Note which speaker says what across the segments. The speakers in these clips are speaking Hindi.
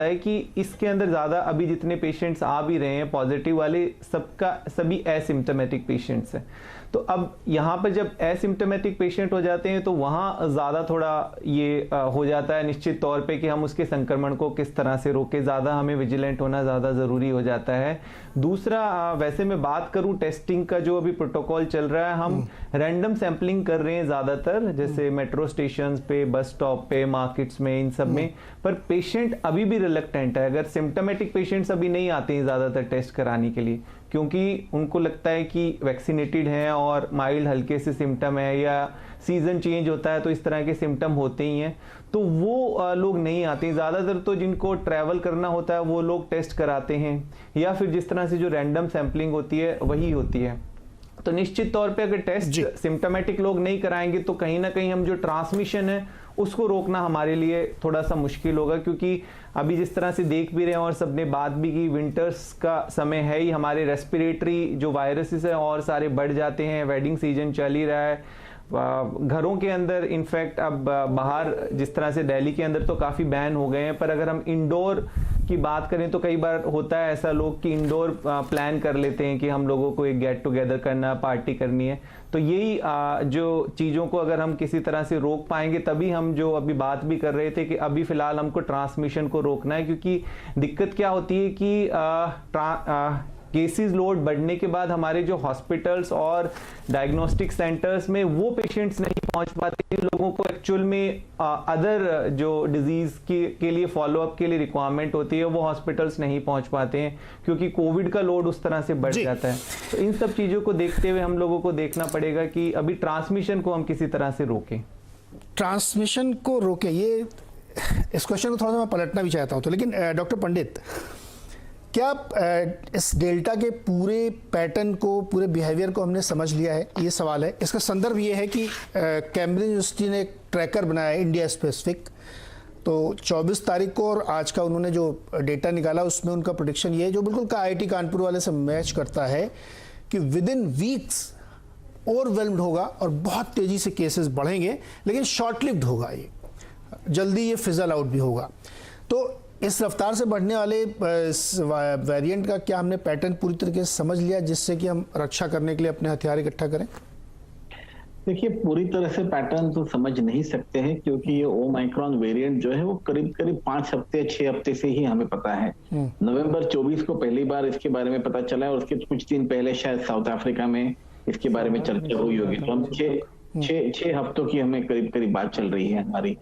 Speaker 1: है कि इसके अंदर ज़्यादा अभी जितने पेशेंट्स आ भी रहे हैं पॉजिटिव वाले, सभी एसिम्टोमेटिक पेशेंट्स हैं। तो अब यहाँ पर जब एसिम्टोमेटिक पेशेंट हो जाते हैं तो वहाँ ज़्यादा थोड़ा ये हो जाता है निश्चित तौर पे कि हम उसके संक्रमण को किस तरह से रोकें, ज़्यादा हमें विजिलेंट होना ज़्यादा ज़रूरी हो जाता है। दूसरा, वैसे मैं बात करूँ टेस्टिंग का जो अभी प्रोटोकॉल चल रहा है, हम रैंडम सैंपलिंग कर रहे हैं ज़्यादातर, जैसे मेट्रो स्टेशन पे, बस स्टॉप पे, मार्केट्स में, इन सब में। पर पेशेंट अभी भी रिलक्टेंट है, अगर सिम्टोमेटिक पेशेंट्स अभी नहीं आते हैं ज़्यादातर टेस्ट कराने के लिए, क्योंकि उनको लगता है कि वैक्सीनेटेड हैं और माइल्ड हल्के से सिम्टम है या सीजन चेंज होता है तो इस तरह के सिम्टम होते ही हैं, तो वो लोग नहीं आते हैं ज़्यादातर। तो जिनको ट्रैवल करना होता है वो लोग टेस्ट कराते हैं, या फिर जिस तरह से जो रैंडम सैंपलिंग होती है वही होती है। तो निश्चित तौर पे अगर टेस्ट सिम्टोमेटिक लोग नहीं कराएंगे तो कहीं ना कहीं हम जो ट्रांसमिशन है उसको रोकना हमारे लिए थोड़ा सा मुश्किल होगा, क्योंकि अभी जिस तरह से देख भी रहे हैं और सबने बात भी की, विंटर्स का समय है ही, हमारे रेस्पिरेटरी जो वायरसेस है और सारे बढ़ जाते हैं, वेडिंग सीजन चल ही रहा है, घरों के अंदर इनफैक्ट अब बाहर जिस तरह से दिल्ली के अंदर तो काफ़ी बैन हो गए हैं, पर अगर हम इंडोर की बात करें तो कई बार होता है ऐसा लोग कि इंडोर प्लान कर लेते हैं कि हम लोगों को एक गेट टुगेदर करना, पार्टी करनी है। तो यही जो चीज़ों को अगर हम किसी तरह से रोक पाएंगे तभी हम जो अभी बात भी कर रहे थे कि अभी फ़िलहाल हमको ट्रांसमिशन को रोकना है, क्योंकि दिक्कत क्या होती है कि केसेस लोड बढ़ने के बाद हमारे जो हॉस्पिटल्स और डायग्नोस्टिक सेंटर्स में वो पेशेंट्स नहीं पहुंच पाते, लोगों को एक्चुअल में अदर जो डिजीज के लिए फॉलोअप के लिए रिक्वायरमेंट होती है वो हॉस्पिटल्स नहीं पहुंच पाते हैं, क्योंकि कोविड का लोड उस तरह से बढ़ जाता है। तो इन सब चीज़ों को देखते हुए हम लोगों को देखना पड़ेगा कि अभी ट्रांसमिशन को हम किसी तरह से रोकें।
Speaker 2: ट्रांसमिशन को रोकें, ये इस क्वेश्चन को थोड़ा सा मैं पलटना भी चाहता हूँ। तो लेकिन डॉक्टर पंडित, क्या इस डेल्टा के पूरे पैटर्न को, पूरे बिहेवियर को हमने समझ लिया है? ये सवाल है। इसका संदर्भ ये है कि कैम्ब्रिज यूनिवर्सिटी ने एक ट्रैकर बनाया है इंडिया स्पेसिफिक, तो 24 तारीख को और आज का उन्होंने जो डेटा निकाला उसमें उनका प्रेडिक्शन ये है, जो बिल्कुल का IIT कानपुर वाले से मैच करता है, कि विद इन वीक्स ओवरवेल्म्ड होगा और बहुत तेज़ी से केसेस बढ़ेंगे, लेकिन शॉर्ट लिव्ड होगा, ये जल्दी ये फिजल आउट भी होगा। तो इस रफ्तार से बढ़ने वाले वेरिएंट का क्या हमने पैटर्न पूरी तरीके से समझ लिया जिससे कि हम रक्षा करने के लिए अपने हथियार इकट्ठा करें?
Speaker 3: देखिए, पूरी तरह से पैटर्न तो समझ नहीं सकते हैं, क्योंकि ये ओमाइक्रॉन वेरिएंट जो है वो करीब करीब 5 हफ्ते 6 हफ्ते से ही हमें पता है। नवंबर 24 को पहली बार इसके बारे में पता चला है और उसके कुछ दिन पहले शायद साउथ अफ्रीका में इसके बारे में चर्चा हुई होगी। तो हम 6 हफ्तों की हमें करीब करीब बात चल रही है हमारी।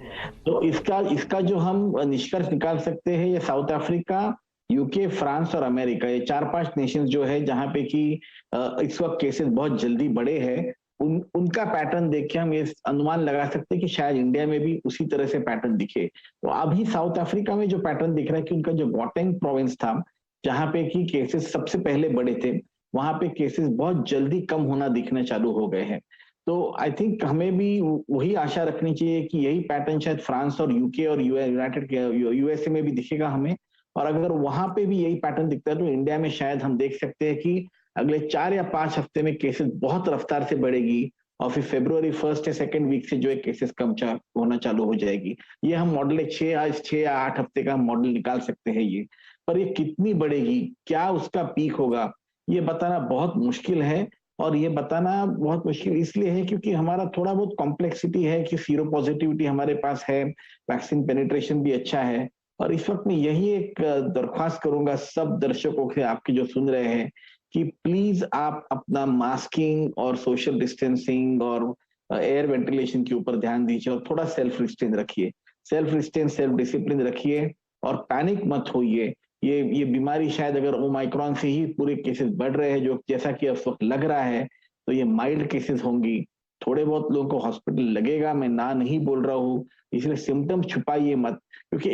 Speaker 3: तो इसका जो हम निष्कर्ष निकाल सकते हैं, ये साउथ अफ्रीका, यूके, फ्रांस और अमेरिका, ये 4-5 नेशन जो है जहां पे कि इस वक्त केसेस बहुत जल्दी बढ़े हैं, उनका पैटर्न देख के हम ये अनुमान लगा सकते हैं कि शायद इंडिया में भी उसी तरह से पैटर्न दिखे। तो अभी साउथ अफ्रीका में जो पैटर्न दिख रहा है कि उनका जो गॉटेंग प्रोविंस था, जहां पे कि केसेस सबसे पहले बढ़े थे, वहां पे केसेस बहुत जल्दी कम होना दिखना चालू हो गए हैं। तो आई थिंक हमें भी वही आशा रखनी चाहिए कि यही पैटर्न शायद फ्रांस और यूके और यूएसए में भी दिखेगा हमें, और अगर वहां पे भी यही पैटर्न दिखता है तो इंडिया में शायद हम देख सकते हैं कि अगले 4 या 5 हफ्ते में केसेस बहुत रफ्तार से बढ़ेगी और फिर फरवरी 1 या 2 वीक से जो है केसेस कम होना चालू हो जाएगी। ये हम मॉडल 6 या 8 हफ्ते का मॉडल निकाल सकते हैं ये, पर ये कितनी बढ़ेगी, क्या उसका पीक होगा, ये बताना बहुत मुश्किल है। और ये बताना बहुत मुश्किल इसलिए है क्योंकि हमारा थोड़ा बहुत कॉम्प्लेक्सिटी है कि सीरो पॉजिटिविटी हमारे पास है, वैक्सीन पेनिट्रेशन भी अच्छा है। और इस वक्त मैं यही एक दरख्वास्त करूंगा सब दर्शकों से, आपके जो सुन रहे हैं, कि प्लीज आप अपना मास्किंग और सोशल डिस्टेंसिंग और एयर वेंटिलेशन के ऊपर ध्यान दीजिए और थोड़ा सेल्फ रिस्ट्रेन रखिए, सेल्फ डिसिप्लिन रखिए और पैनिक मत होइए। ये बीमारी शायद अगर ओमाइक्रॉन से ही पूरे केसेस बढ़ रहे हैं, जो जैसा कि इस वक्त लग रहा है, तो ये माइल्ड केसेस होंगी। थोड़े बहुत लोगों को हॉस्पिटल लगेगा, मैं ना नहीं बोल रहा हूँ, इसलिए सिम्टम्स छुपाइए मत। क्योंकि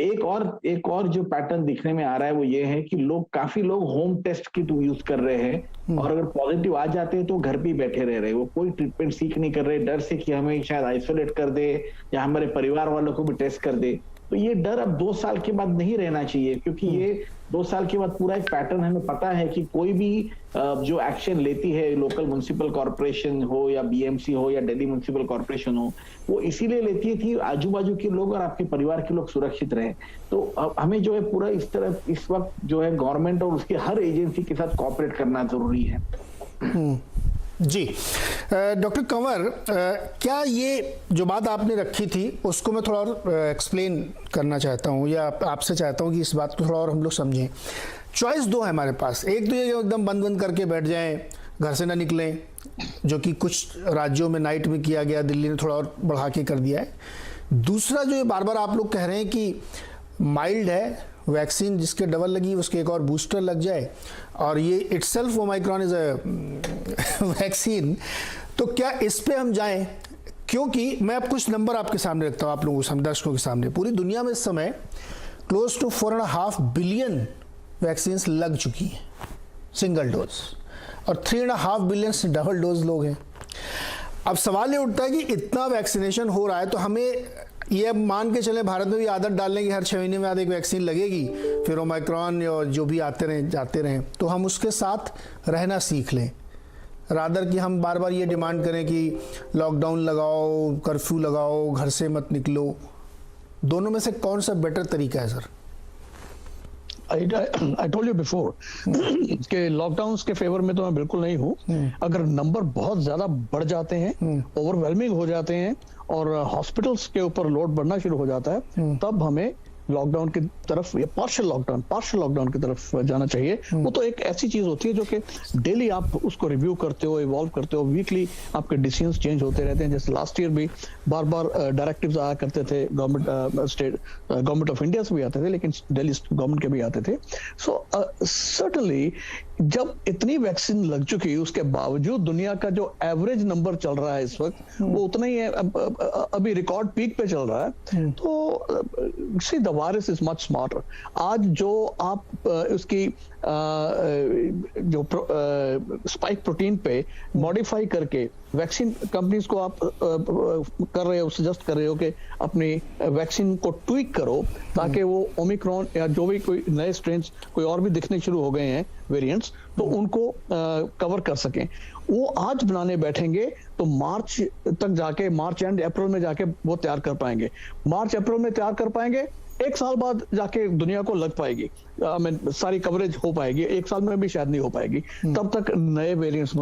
Speaker 3: एक और जो पैटर्न दिखने में आ रहा है वो ये है कि काफी लोग होम टेस्ट किट यूज कर रहे हैं और अगर पॉजिटिव आ जाते हैं तो घर पे बैठे रह रहे हैं, वो कोई ट्रीटमेंट सीख नहीं कर रहे, डर से कि हमें शायद आइसोलेट कर दे या हमारे परिवार वालों को भी टेस्ट कर दे। तो ये डर अब 2 साल के बाद नहीं रहना चाहिए, क्योंकि ये 2 साल के बाद पूरा एक पैटर्न हमें पता है कि कोई भी जो एक्शन लेती है, लोकल म्युनिसिपल कॉर्पोरेशन हो या बीएमसी हो या दिल्ली म्युनिसिपल कॉर्पोरेशन हो, वो इसीलिए लेती है कि आजू बाजू के लोग और आपके परिवार के लोग सुरक्षित रहे। तो हमें जो है पूरा इस तरह इस वक्त जो है गवर्नमेंट और उसके हर एजेंसी के साथ कोऑपरेट करना जरूरी है।
Speaker 2: जी डॉक्टर कंवर, क्या ये जो बात आपने रखी थी उसको मैं थोड़ा और एक्सप्लेन करना चाहता हूँ, या आपसे चाहता हूँ कि इस बात को थोड़ा और हम लोग समझें। चॉइस दो है हमारे पास, एक तो ये एकदम बंद करके बैठ जाएं, घर से ना निकलें, जो कि कुछ राज्यों में नाइट में किया गया, दिल्ली ने थोड़ा और बढ़ा के कर दिया है। दूसरा जो बार बार आप लोग कह रहे हैं कि माइल्ड है, वैक्सीन जिसके डबल लगी उसके एक और बूस्टर लग जाए, और ये itself Omicron is a vaccine, तो क्या इस पे हम जाएं? क्योंकि मैं अब कुछ नंबर आपके सामने रखता हूँ, आप लोगों के दर्शकों के सामने। पूरी दुनिया में इस समय क्लोज टू 4.5 बिलियन वैक्सीन लग चुकी हैं सिंगल डोज, और 3.5 बिलियन डबल डोज लोग हैं। अब सवाल ये उठता है कि इतना वैक्सीनेशन हो रहा है, तो हमें ये मान के चले भारत में भी आदत डालने की हर 6 महीने में एक वैक्सीन लगेगी, फिर ओमाइक्रॉन और जो भी आते रहें जाते रहें, तो हम उसके साथ रहना सीख लें, रादर कि हम बार बार ये डिमांड करें कि लॉकडाउन लगाओ, कर्फ्यू लगाओ, घर से मत निकलो। दोनों में से कौन सा बेटर तरीका है sir?
Speaker 4: I told you before कि लॉकडाउन के फेवर में तो मैं बिल्कुल नहीं हूँ। अगर नंबर बहुत ज्यादा बढ़ जाते हैं, ओवरवेलमिंग हो जाते हैं और हॉस्पिटल्स के ऊपर लोड बढ़ना शुरू हो जाता है, तब हमें लॉकडाउन की तरफ या पार्शियल लॉकडाउन की तरफ जाना चाहिए। वो तो एक ऐसी चीज होती है जो कि डेली आप उसको रिव्यू करते हो, इवॉल्व करते हो, वीकली आपके डिसीजंस चेंज होते रहते हैं। जैसे लास्ट ईयर भी बार बार डायरेक्टिव्स आया करते थे, गवर्नमेंट ऑफ इंडिया से भी आते थे, लेकिन दिल्ली गवर्नमेंट के भी आते थे। सो सर्टेनली जब इतनी वैक्सीन लग चुकी है, उसके बावजूद दुनिया का जो एवरेज नंबर चल रहा है इस वक्त वो उतना ही है, अभी रिकॉर्ड पीक पे चल रहा है। तो see the virus is much smarter. आज जो आप उसकी जो स्पाइक प्रोटीन पे मॉडिफाई करके वैक्सीन कंपनीज को आप कर रहे हो, सजेस्ट कर रहे हो कि अपनी वैक्सीन को ट्वीक करो ताकि वो ओमिक्रॉन या जो भी कोई नए स्ट्रेन्स कोई और भी दिखने शुरू हो गए हैं वेरिएंट्स, तो उनको कवर कर सकें। वो आज बनाने बैठेंगे तो मार्च तक जाके, मार्च एंड अप्रैल में जाके वो तैयार कर पाएंगे। मार्च अप्रैल में तैयार कर पाएंगे, 1 साल बाद जाके दुनिया को लग पाएगी, सारी कवरेज हो पाएगी। 1 साल में भी शायद नहीं हो पाएगी, तब तक नए वेरिएंट्स